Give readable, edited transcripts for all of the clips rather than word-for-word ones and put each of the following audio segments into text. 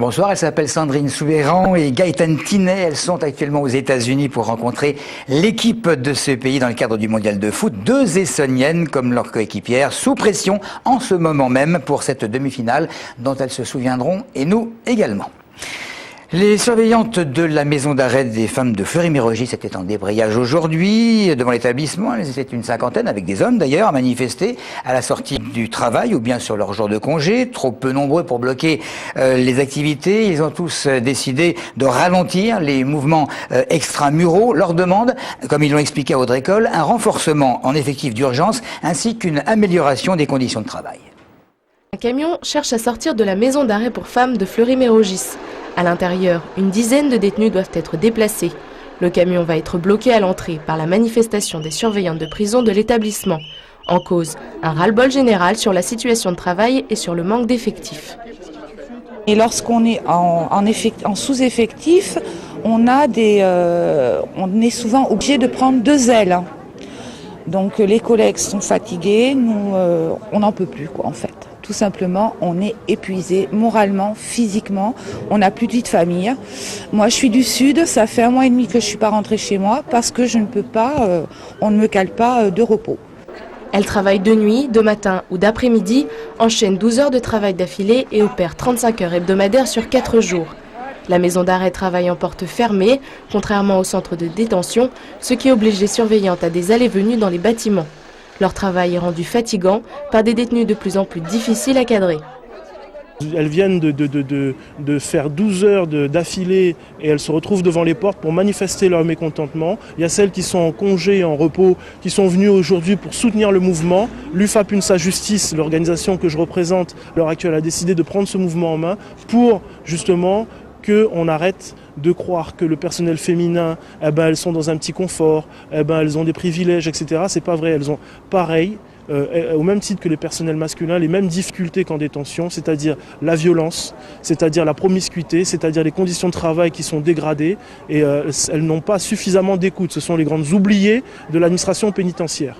Bonsoir, elles s'appellent Sandrine Soubeyran et Gaëtane Tinet. Elles sont actuellement aux États-Unis pour rencontrer l'équipe de ce pays dans le cadre du mondial de foot. Deux Essonniennes comme leurs coéquipières sous pression en ce moment même pour cette demi-finale dont elles se souviendront et nous également. Les surveillantes de la maison d'arrêt des femmes de Fleury-Mérogis étaient en débrayage aujourd'hui devant l'établissement. Elles étaient une cinquantaine, avec des hommes d'ailleurs, à manifester à la sortie du travail ou bien sur leur jour de congé. Trop peu nombreux pour bloquer les activités. Ils ont tous décidé de ralentir les mouvements extramuraux. Leur demande, comme ils l'ont expliqué à Audrey Coll, un renforcement en effectifs d'urgence ainsi qu'une amélioration des conditions de travail. Un camion cherche à sortir de la maison d'arrêt pour femmes de Fleury-Mérogis. À l'intérieur, une dizaine de détenus doivent être déplacés. Le camion va être bloqué à l'entrée par la manifestation des surveillantes de prison de l'établissement. En cause, un ras-le-bol général sur la situation de travail et sur le manque d'effectifs. Et lorsqu'on est en sous-effectif, on est souvent obligé de prendre deux ailes. Donc les collègues sont fatigués, nous, on n'en peut plus en fait. Tout simplement, on est épuisé moralement, physiquement, on n'a plus de vie de famille. Moi, je suis du Sud, ça fait 1 mois et demi que je ne suis pas rentrée chez moi parce que je ne peux pas, on ne me cale pas de repos. Elle travaille de nuit, de matin ou d'après-midi, enchaîne 12 heures de travail d'affilée et opère 35 heures hebdomadaires sur 4 jours. La maison d'arrêt travaille en porte fermée, contrairement au centre de détention, ce qui oblige les surveillantes à des allées-venues dans les bâtiments. Leur travail est rendu fatigant par des détenus de plus en plus difficiles à cadrer. Elles viennent de faire 12 heures d'affilée et elles se retrouvent devant les portes pour manifester leur mécontentement. Il y a celles qui sont en congé et en repos, qui sont venues aujourd'hui pour soutenir le mouvement. L'UFAP UNSA Justice, l'organisation que je représente à l'heure actuelle, a décidé de prendre ce mouvement en main pour justement qu'on arrête de croire que le personnel féminin, elles sont dans un petit confort, elles ont des privilèges, etc. C'est pas vrai, elles ont pareil, au même titre que les personnels masculins, les mêmes difficultés qu'en détention, c'est-à-dire la violence, c'est-à-dire la promiscuité, c'est-à-dire les conditions de travail qui sont dégradées et elles n'ont pas suffisamment d'écoute. Ce sont les grandes oubliées de l'administration pénitentiaire.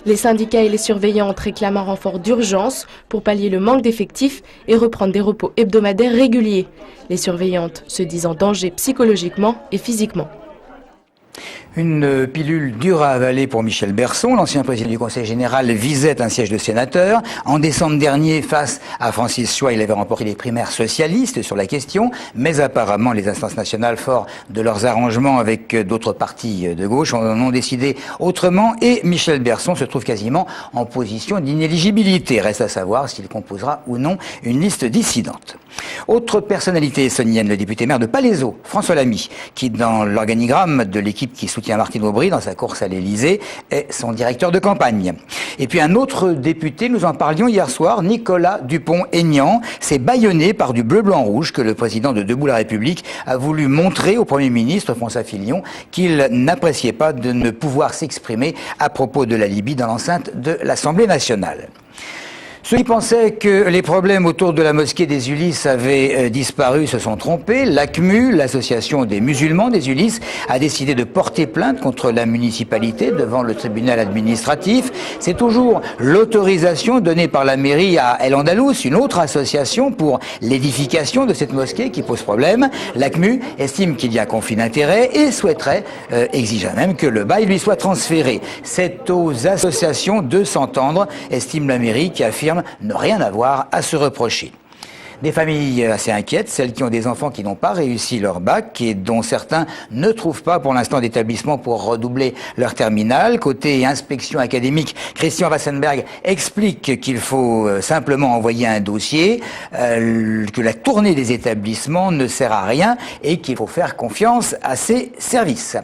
Les syndicats et les surveillantes réclament un renfort d'urgence pour pallier le manque d'effectifs et reprendre des repos hebdomadaires réguliers. Les surveillantes se disent en danger psychologiquement et physiquement. Une pilule dure à avaler pour Michel Berson. L'ancien président du Conseil général visait un siège de sénateur. En décembre dernier, face à Francis Choix, il avait remporté les primaires socialistes sur la question. Mais apparemment, les instances nationales, forts de leurs arrangements avec d'autres partis de gauche, en ont décidé autrement. Et Michel Berson se trouve quasiment en position d'inéligibilité. Reste à savoir s'il composera ou non une liste dissidente. Autre personnalité essonnienne, le député maire de Palaiseau, François Lamy, qui dans l'organigramme de l'équipe qui soutient Martine Aubry dans sa course à l'Élysée est son directeur de campagne. Et puis un autre député, nous en parlions hier soir, Nicolas Dupont-Aignan, s'est bâillonné par du bleu-blanc-rouge que le président de Debout la République a voulu montrer au Premier ministre François Fillon qu'il n'appréciait pas de ne pouvoir s'exprimer à propos de la Libye dans l'enceinte de l'Assemblée nationale. Ceux qui pensaient que les problèmes autour de la mosquée des Ulysses avaient disparu se sont trompés. L'ACMU, l'association des musulmans des Ulysses, a décidé de porter plainte contre la municipalité devant le tribunal administratif. C'est toujours l'autorisation donnée par la mairie à El Andalous, une autre association pour l'édification de cette mosquée qui pose problème. L'ACMU estime qu'il y a conflit d'intérêts et souhaiterait, exigeant même que le bail lui soit transféré. C'est aux associations de s'entendre, estime la mairie qui affirme ne rien avoir à se reprocher. Des familles assez inquiètes, celles qui ont des enfants qui n'ont pas réussi leur bac et dont certains ne trouvent pas pour l'instant d'établissement pour redoubler leur terminale. Côté inspection académique, Christian Wassenberg explique qu'il faut simplement envoyer un dossier, que la tournée des établissements ne sert à rien et qu'il faut faire confiance à ces services.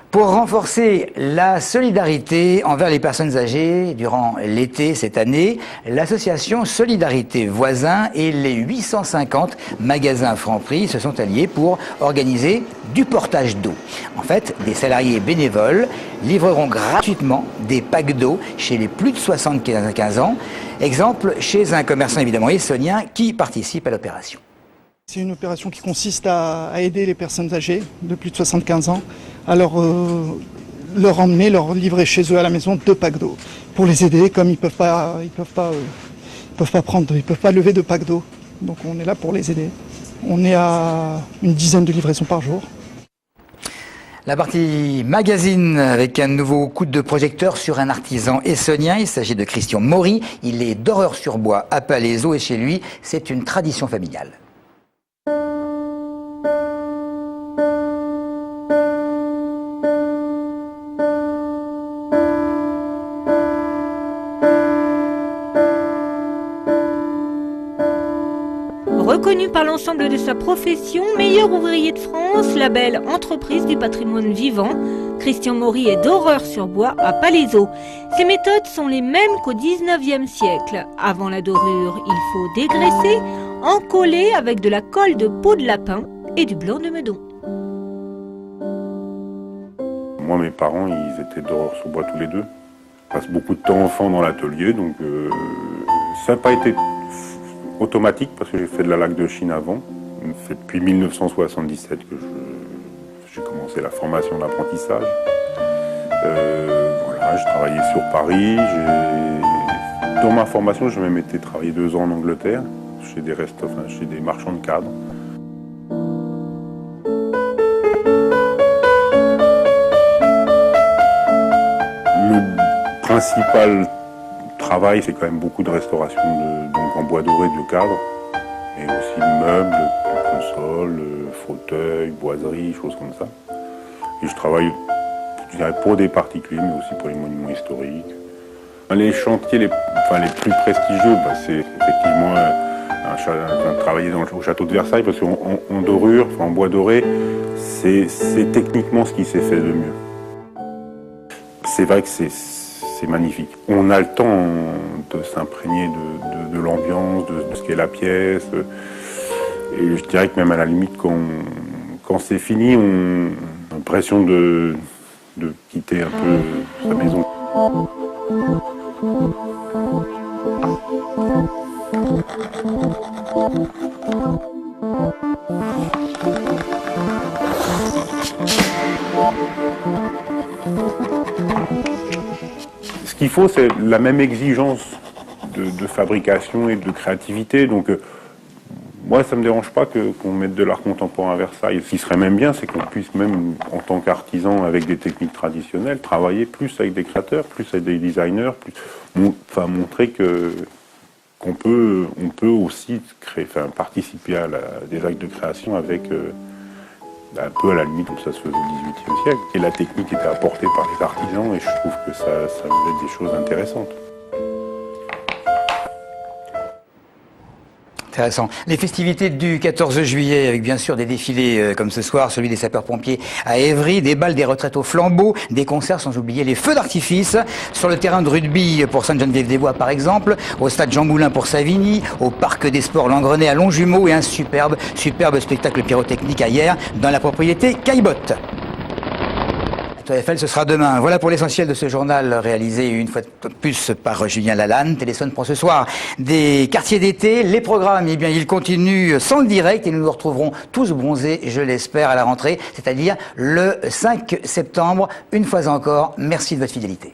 Pour renforcer la solidarité envers les personnes âgées durant l'été cette année, l'association Solidarité Voisins et les 850 magasins Franprix se sont alliés pour organiser du portage d'eau. En fait, des salariés bénévoles livreront gratuitement des packs d'eau chez les plus de 75 ans. Exemple chez un commerçant évidemment essonnien qui participe à l'opération. C'est une opération qui consiste à aider les personnes âgées de plus de 75 ans à leur emmener, leur livrer chez eux à la maison 2 packs d'eau pour les aider comme ils peuvent pas lever de pack d'eau. Donc on est là pour les aider. On est à une dizaine de livraisons par jour. La partie magazine avec un nouveau coup de projecteur sur un artisan essonien. Il s'agit de Christian Maury. Il est d'Horreur-sur-Bois à Palaiseau et chez lui, c'est une tradition familiale. Reconnu par l'ensemble de sa profession, meilleur ouvrier de France, label entreprise du patrimoine vivant, Christian Maury est d'Horreur-sur-Bois à Palaiseau. Ses méthodes sont les mêmes qu'au 19e siècle. Avant la dorure, il faut dégraisser, encoller avec de la colle de peau de lapin et du blanc de meudon. Moi, mes parents, ils étaient d'Horreur-sur-Bois tous les deux. Je passe beaucoup de temps enfant dans l'atelier, donc ça n'a pas été automatique parce que j'ai fait de la laque de Chine avant. C'est depuis 1977 que j'ai commencé la formation d'apprentissage. Voilà, j'ai travaillé sur Paris. Dans ma formation, j'ai même été travailler 2 ans en Angleterre, chez des marchands de cadres. Le principal travail, c'est quand même beaucoup de restauration donc en bois doré de cadre, mais aussi de meubles, consoles, fauteuils, boiseries, choses comme ça. Et je travaille, je dirais, pour des particuliers, mais aussi pour les monuments historiques. Les chantiers les plus prestigieux, c'est effectivement travailler au château de Versailles, parce qu'en dorure, en bois doré, c'est techniquement ce qui s'est fait de mieux. C'est vrai que c'est magnifique. On a le temps de s'imprégner de l'ambiance, de ce qu'est la pièce. Et je dirais que même à la limite, quand c'est fini, on a l'impression de quitter un peu sa maison. Ce qu'il faut, c'est la même exigence de fabrication et de créativité. Donc, moi, ça ne me dérange pas qu'on mette de l'art contemporain à Versailles. Ce qui serait même bien, c'est qu'on puisse même, en tant qu'artisan, avec des techniques traditionnelles, travailler plus avec des créateurs, plus avec des designers, montrer qu'on peut aussi participer à des actes de création avec un peu à la limite comme ça se faisait au XVIIIe siècle. Et la technique était apportée par les artisans et je trouve que ça faisait des choses intéressantes. Intéressant. Les festivités du 14 juillet, avec bien sûr des défilés comme ce soir, celui des sapeurs-pompiers à Évry, des balles des retraites au flambeau, des concerts sans oublier les feux d'artifice, sur le terrain de rugby pour Sainte-Geneviève-des-Bois par exemple, au stade Jean Moulin pour Savigny, au parc des sports Langrenay à Longjumeau et un superbe spectacle pyrotechnique à Hyères dans la propriété Caillebotte. Tour Eiffel, ce sera demain. Voilà pour l'essentiel de ce journal réalisé une fois de plus par Julien Lalanne. Téléphone pour ce soir des quartiers d'été. Les programmes, eh bien, ils continuent sans le direct et nous nous retrouverons tous bronzés, je l'espère, à la rentrée, c'est-à-dire le 5 septembre. Une fois encore, merci de votre fidélité.